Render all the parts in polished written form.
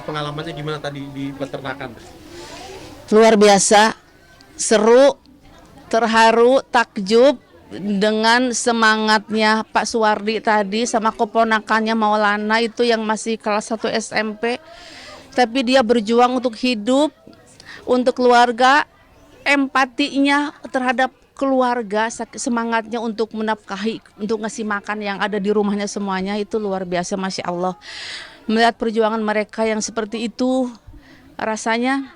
pengalamannya gimana tadi di peternakan? Luar biasa, seru, terharu, takjub dengan semangatnya Pak Suwardi tadi sama keponakannya Maulana itu yang masih kelas 1 SMP. Tapi dia berjuang untuk hidup, untuk keluarga, empatinya terhadap keluarga, semangatnya untuk menafkahi, untuk ngasih makan yang ada di rumahnya semuanya itu luar biasa, Masya Allah. Melihat perjuangan mereka yang seperti itu, rasanya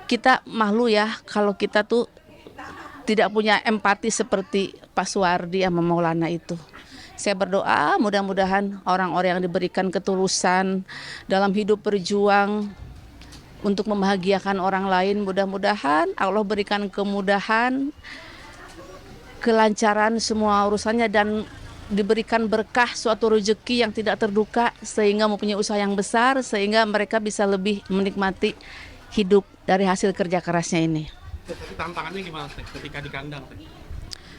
kita malu ya kalau kita tuh tidak punya empati seperti Pak Suwardi sama Maulana itu. Saya berdoa mudah-mudahan orang-orang yang diberikan ketulusan dalam hidup berjuang untuk membahagiakan orang lain, mudah-mudahan Allah berikan kemudahan, kelancaran semua urusannya dan diberikan berkah suatu rezeki yang tidak terduga sehingga mempunyai usaha yang besar sehingga mereka bisa lebih menikmati hidup dari hasil kerja kerasnya ini. Tapi tantangannya gimana ketika di kandang?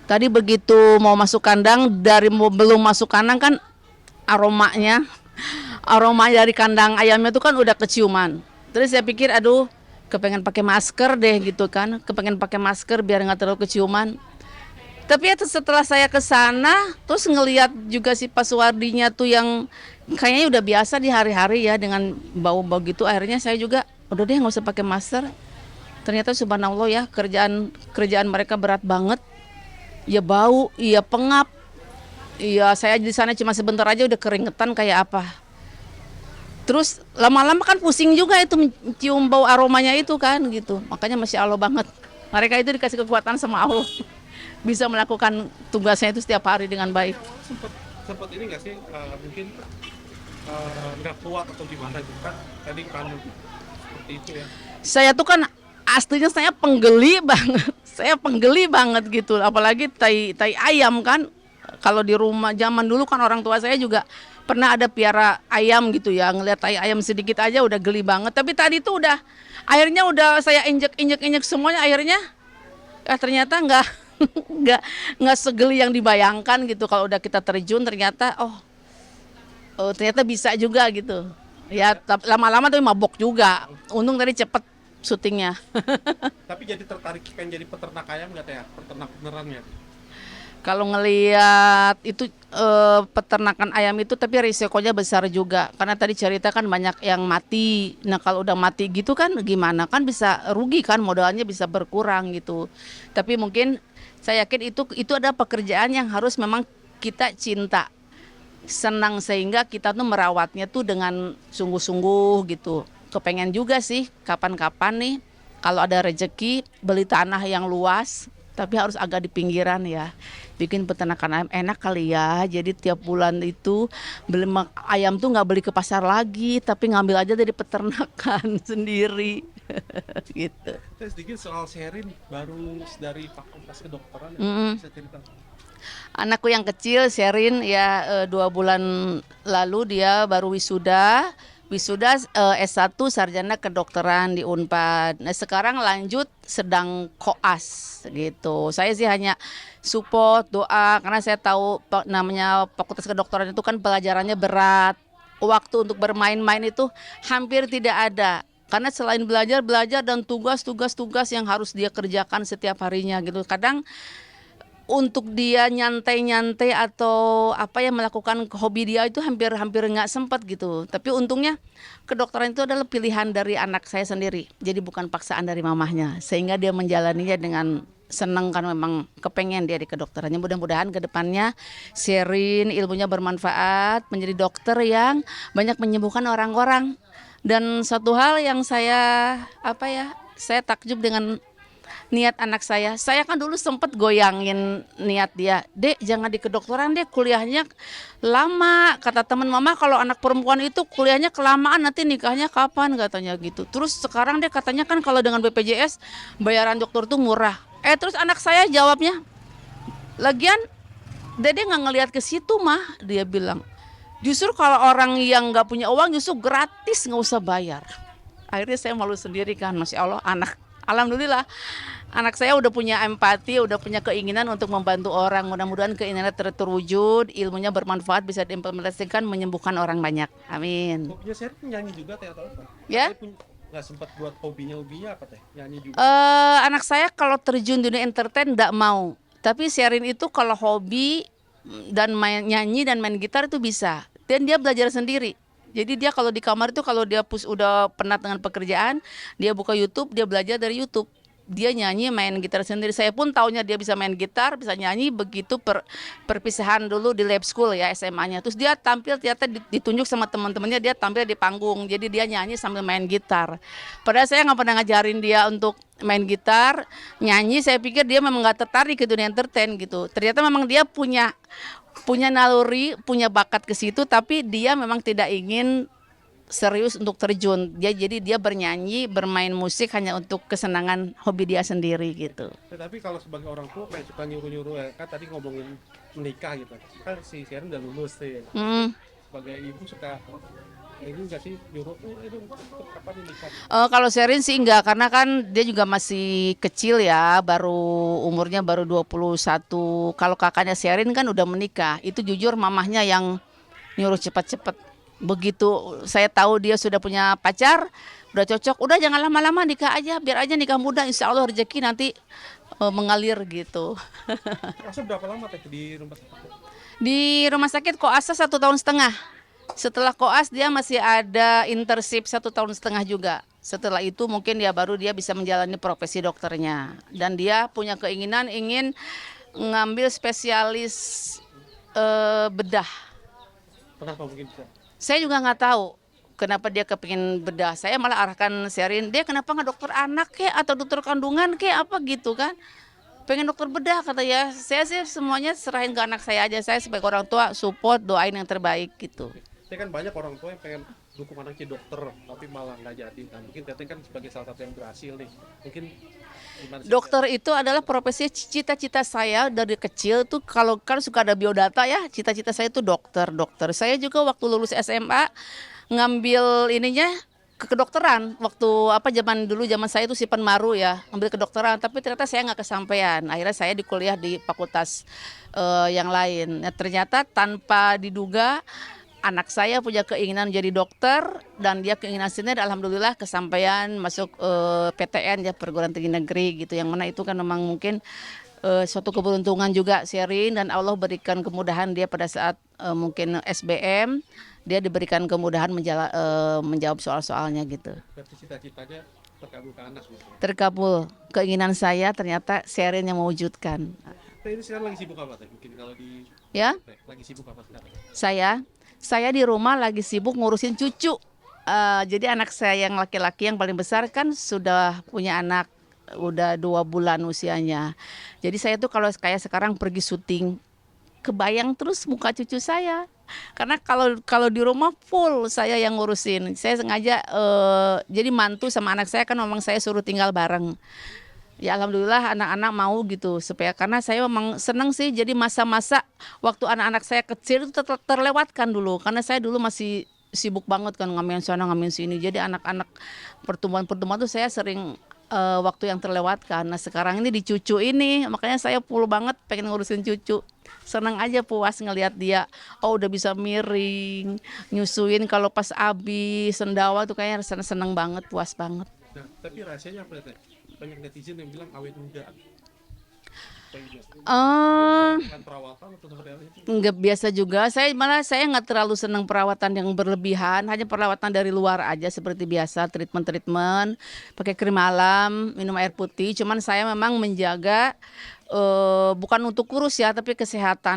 Tadi begitu mau masuk kandang, belum masuk kandang kan aroma dari kandang ayamnya itu kan udah keciuman. Terus saya pikir aduh kepengen pakai masker deh gitu kan, kepengen pakai masker biar nggak terlalu keciuman. Tapi itu setelah saya ke sana terus ngelihat juga si Pak Suwardinya tuh yang kayaknya udah biasa di hari-hari ya dengan bau-bau gitu, akhirnya saya juga udah deh nggak usah pakai masker. Ternyata subhanallah ya kerjaan mereka berat banget. Ya bau, iya pengap. Iya saya di sana cuma sebentar aja udah keringetan kayak apa. Terus lama-lama kan pusing juga itu mencium bau aromanya itu kan gitu. Makanya Masya Allah banget. Mereka itu dikasih kekuatan sama Allah. Bisa melakukan tugasnya itu setiap hari dengan baik. Sempat ini nggak sih mungkin nggak kuat atau gimana gitu kan? Tadi kan seperti itu ya. Saya tuh kan aslinya saya penggeli banget. Saya penggeli banget gitu. Apalagi tai ayam kan. Kalau di rumah zaman dulu kan orang tua saya juga pernah ada piara ayam gitu ya. Ngeliat tai ayam sedikit aja udah geli banget. Tapi tadi tuh akhirnya udah saya injek semuanya akhirnya ternyata nggak segeli yang dibayangkan gitu. Kalau udah kita terjun ternyata ternyata bisa juga gitu. Ya lama-lama tuh mabok juga. Untung tadi cepet syutingnya. Tapi jadi tertarik pengen jadi peternak ayam nggak ya? Peternak beneran ya? Kalau ngelihat itu peternakan ayam itu tapi risikonya besar juga. Karena tadi cerita kan banyak yang mati. Nah kalau udah mati gitu kan gimana? Kan bisa rugi kan, modalnya bisa berkurang gitu. Tapi mungkin saya yakin itu ada pekerjaan yang harus memang kita cinta. Senang sehingga kita tuh merawatnya tuh dengan sungguh-sungguh gitu. Kepengen juga sih kapan-kapan nih kalau ada rezeki beli tanah yang luas tapi harus agak di pinggiran ya, bikin peternakan ayam enak kali ya. Jadi tiap bulan itu beli ayam tuh nggak beli ke pasar lagi tapi ngambil aja dari peternakan sendiri gitu. Saya sedikit soal Sherin baru dari fakultas kedokteran bisa cerita. Anakku yang kecil Sherin ya 2 bulan lalu dia baru wisuda S1 sarjana kedokteran di Unpad. Nah, sekarang lanjut sedang koas gitu. Saya sih hanya support doa karena saya tahu namanya fakultas kedokteran itu kan pelajarannya berat. Waktu untuk bermain-main itu hampir tidak ada. Karena selain belajar dan tugas yang harus dia kerjakan setiap harinya gitu. Kadang untuk dia nyantai-nyantai atau melakukan hobi dia itu hampir nggak sempat gitu. Tapi untungnya kedokteran itu adalah pilihan dari anak saya sendiri. Jadi bukan paksaan dari mamahnya. Sehingga dia menjalaninya dengan senang kan memang kepengen dia di kedokterannya. Mudah-mudahan ke depannya Sherin ilmunya bermanfaat menjadi dokter yang banyak menyembuhkan orang-orang. Dan satu hal yang saya takjub dengan niat anak saya kan dulu sempat goyangin niat dia, dek jangan di kedokteran deh, kuliahnya lama, kata teman mama kalau anak perempuan itu kuliahnya kelamaan nanti nikahnya kapan katanya gitu. Terus sekarang deh katanya kan kalau dengan BPJS bayaran dokter tuh murah. Terus anak saya jawabnya, lagian dede nggak ngelihat ke situ mah, dia bilang justru kalau orang yang nggak punya uang justru gratis nggak usah bayar. Akhirnya saya malu sendiri kan, Masya Allah anak, alhamdulillah Anak saya udah punya empati, udah punya keinginan untuk membantu orang. Mudah-mudahan keinginannya terwujud, ilmunya bermanfaat, bisa diimplementasikan, menyembuhkan orang banyak. Amin. Hobinya Sherin nyanyi juga teh atau apa? Ya, Katanya punya nggak sempat buat hobinya apa teh? Nyanyi juga. anak saya kalau terjun dunia entertain nggak mau. Tapi Sherin itu kalau hobi dan main nyanyi dan main gitar itu bisa. Dan dia belajar sendiri. Jadi dia kalau di kamar itu kalau dia udah penat dengan pekerjaan, dia buka YouTube, dia belajar dari YouTube. Dia nyanyi, main gitar sendiri. Saya pun taunya dia bisa main gitar, bisa nyanyi begitu perpisahan dulu di lab school ya SMA-nya. Terus dia tampil ternyata ditunjuk sama teman-temannya, dia tampil di panggung. Jadi dia nyanyi sambil main gitar. Padahal saya nggak pernah ngajarin dia untuk main gitar, nyanyi. Saya pikir dia memang nggak tertarik ke dunia entertain gitu. Ternyata memang dia punya naluri, punya bakat ke situ, tapi dia memang tidak ingin serius untuk terjun. Jadi dia bernyanyi, bermain musik hanya untuk kesenangan hobi dia sendiri gitu. Tetapi kalau sebagai orang tua kayak suka nyuruh-nyuruh ya, kan tadi ngomongin menikah gitu. Kan si Sherin udah lulus tuh. Hmm. Sebagai ibu suka ini nggak sih nyuruh itu kapan nikah? Kalau Sherin sih enggak, karena kan dia juga masih kecil ya, umurnya baru 21. Kalau kakaknya Sherin kan udah menikah. Itu jujur mamahnya yang nyuruh cepat-cepat. Begitu saya tahu dia sudah punya pacar, udah cocok, udah jangan lama-lama nikah aja, biar aja nikah muda, insya Allah rezeki nanti mengalir gitu. Masa berapa lama teh di rumah sakit? Di rumah sakit koasnya 1,5 tahun. Setelah koas dia masih ada internship 1,5 tahun juga. Setelah itu mungkin dia bisa menjalani profesi dokternya. Dan dia punya keinginan ingin ngambil spesialis bedah. Kenapa mungkin bisa? Saya juga nggak tahu kenapa dia kepingin bedah. Saya malah arahkan Sherin, dia kenapa nggak dokter anak kek atau dokter kandungan kek apa gitu kan. Pengen dokter bedah kata ya. Saya sih semuanya serahin ke anak saya aja. Saya sebagai orang tua support, doain yang terbaik gitu. Saya kan banyak orang tua yang pengen dukung anaknya dokter, tapi malah nggak jadi. Nah, mungkin Teteh kan sebagai salah satu yang berhasil nih. Mungkin gimana sih? Dokter itu adalah profesi cita-cita saya dari kecil tuh, kalau kan suka ada biodata ya, cita-cita saya itu dokter. Saya juga waktu lulus SMA ngambil ininya kedokteran. Waktu zaman saya itu Sipan Maru ya, ngambil kedokteran, tapi ternyata saya nggak kesampaian. Akhirnya saya di kuliah di fakultas yang lain. Nah, ternyata tanpa diduga anak saya punya keinginan jadi dokter dan dia keinginan sendiri, alhamdulillah kesampaian masuk PTN ya, perguruan tinggi negeri gitu, yang mana itu kan memang mungkin suatu keberuntungan juga Sherin, dan Allah berikan kemudahan dia pada saat mungkin SBM, dia diberikan kemudahan menjawab soal-soalnya gitu. Berarti cita-citanya terkabul ke anak gitu. Terkabul keinginan saya, ternyata Sherin yang mewujudkan. Teh ini sekarang lagi sibuk apa teh? Mungkin kalau di Ya, lagi sibuk apa sekarang? saya di rumah lagi sibuk ngurusin cucu. Jadi anak saya yang laki-laki yang paling besar kan sudah punya anak, udah 2 bulan usianya. Jadi saya tuh kalau kayak sekarang pergi syuting, kebayang terus muka cucu saya. Karena kalau di rumah full saya yang ngurusin. Saya sengaja jadi mantu sama anak saya, kan memang saya suruh tinggal bareng. Ya alhamdulillah anak-anak mau gitu, supaya karena saya memang senang sih, jadi masa-masa waktu anak-anak saya kecil itu terlewatkan dulu, karena saya dulu masih sibuk banget kan ngamen sana ngamen sini, jadi anak-anak pertumbuhan tuh saya sering waktu yang terlewatkan. Nah sekarang ini di cucu ini, makanya saya full banget pengen ngurusin cucu. Senang aja, puas ngelihat dia, oh udah bisa miring, nyusuin kalau pas abi sendawa tuh kayaknya seneng banget, puas banget. Nah, tapi rahasianya apa teh? Banyak netizen yang bilang awet muda. Dengan perawatan atau seperti apa itu? Nggak biasa juga. Saya nggak terlalu senang perawatan yang berlebihan, hanya perawatan dari luar aja seperti biasa, treatment, pakai krim malam, minum air putih. Cuman saya memang menjaga bukan untuk kurus ya, tapi kesehatan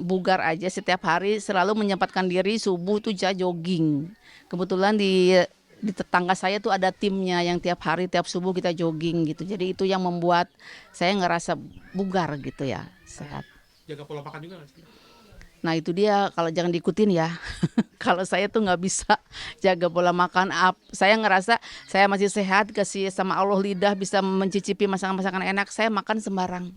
bugar aja. Setiap hari selalu menyempatkan diri subuh tuh jogging. Kebetulan di tetangga saya tuh ada timnya yang tiap hari tiap subuh kita jogging gitu. Jadi itu yang membuat saya ngerasa bugar gitu ya, sehat. Jaga pola makan juga nggak sih? Nah itu dia, kalau jangan diikutin ya. Kalau saya tuh nggak bisa jaga pola makan. Saya ngerasa saya masih sehat, kasih sama Allah lidah bisa mencicipi masakan-masakan enak. Saya makan sembarang.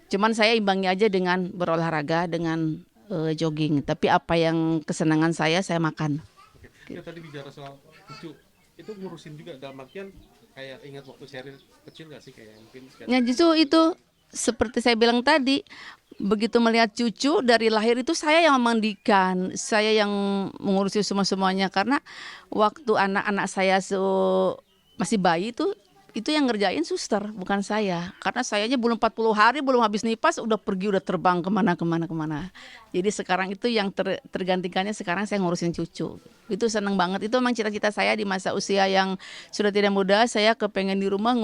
Cuman saya imbangi aja dengan berolahraga, dengan jogging. Tapi apa yang kesenangan saya makan. Oke. Ya, tadi bicara soal cucu, itu ngurusin juga dalam artian kayak ingat waktu Sheryl kecil nggak sih, kayak mungkin Ya justru itu seperti saya bilang tadi, begitu melihat cucu dari lahir itu saya yang memandikan, saya yang mengurusi semua-semuanya karena waktu anak-anak saya masih bayi itu yang ngerjain suster bukan saya karena sayanya belum 40 hari belum habis nipas udah pergi udah terbang kemana. Jadi sekarang itu yang tergantikannya sekarang saya ngurusin cucu. Itu seneng banget, itu memang cita-cita saya di masa usia yang sudah tidak muda, saya kepengen di rumah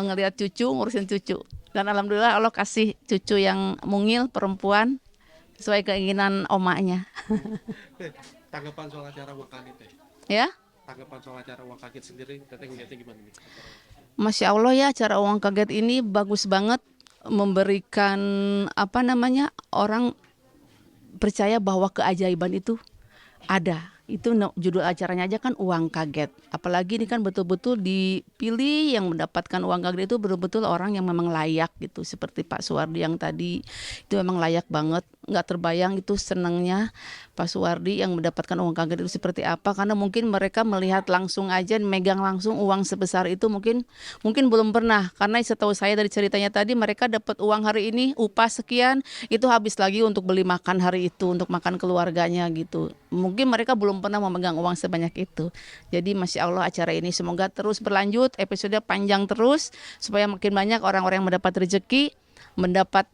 ngelihat cucu, ngurusin cucu. Dan alhamdulillah Allah kasih cucu yang mungil perempuan sesuai keinginan omaknya. tanggapan soal acara Uang Kaget ya? Ya, Tanggapan soal acara Uang Kaget sendiri, Teteh ngeliatnya gimana nih? Masya Allah ya, acara Uang Kaget ini bagus banget, memberikan apa namanya, orang percaya bahwa keajaiban itu ada. Itu judul acaranya aja kan Uang Kaget. Apalagi ini kan betul-betul dipilih yang mendapatkan uang kaget itu betul-betul orang yang memang layak gitu. Seperti Pak Suwardi yang tadi itu memang layak banget. Nggak terbayang itu senangnya Pak Suwardi yang mendapatkan uang kaget itu seperti apa. Karena mungkin mereka melihat langsung aja, megang langsung uang sebesar itu mungkin belum pernah. Karena setahu saya dari ceritanya tadi mereka dapat uang hari ini upah sekian, itu habis lagi untuk beli makan hari itu, untuk makan keluarganya gitu. Mungkin mereka belum pernah memegang uang sebanyak itu. Jadi Masya Allah acara ini semoga terus berlanjut, episode panjang terus supaya makin banyak orang-orang yang mendapat rezeki, mendapat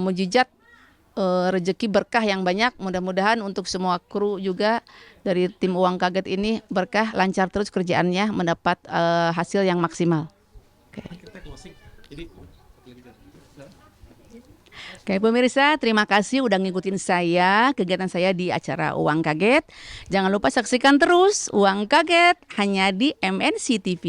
mujizat, rezeki berkah yang banyak. Mudah-mudahan untuk semua kru juga dari tim Uang Kaget ini berkah, lancar terus kerjaannya, mendapat hasil yang maksimal. Kita closing. Jadi Oke pemirsa, terima kasih udah ngikutin saya, kegiatan saya di acara Uang Kaget. Jangan lupa saksikan terus Uang Kaget hanya di MNC TV.